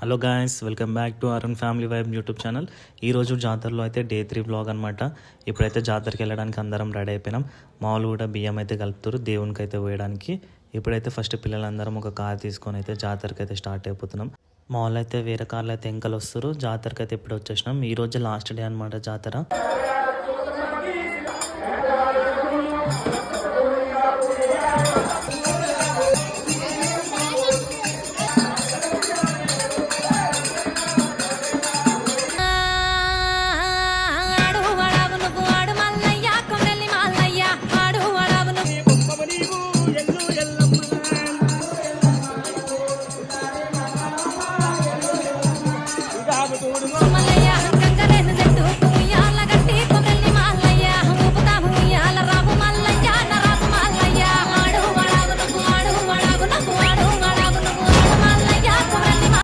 Hello guys, welcome back to Arun family vibe YouTube channel. ఈరోజు జాతరలో అయితే డే 3 బ్లాగ్ అనమాట. ఇప్పుడైతే జాతరకి వెళ్ళడానికి అందరం రెడీ అయిపోయినాం. మామూలు కూడా బియ్యం అయితే కలుపుతారు దేవునికి అయితే వేయడానికి. ఇప్పుడైతే ఫస్ట్ పిల్లలందరం ఒక కార్ తీసుకొని అయితే జాతరకి అయితే స్టార్ట్ అయిపోతున్నాం. మామూలు అయితే వేరే కార్లు అయితే ఎంకలు వస్తారు. జాతరకి అయితే ఇప్పుడు వచ్చేసినాం. ఈ రోజు లాస్ట్ డే అనమాట జాతర.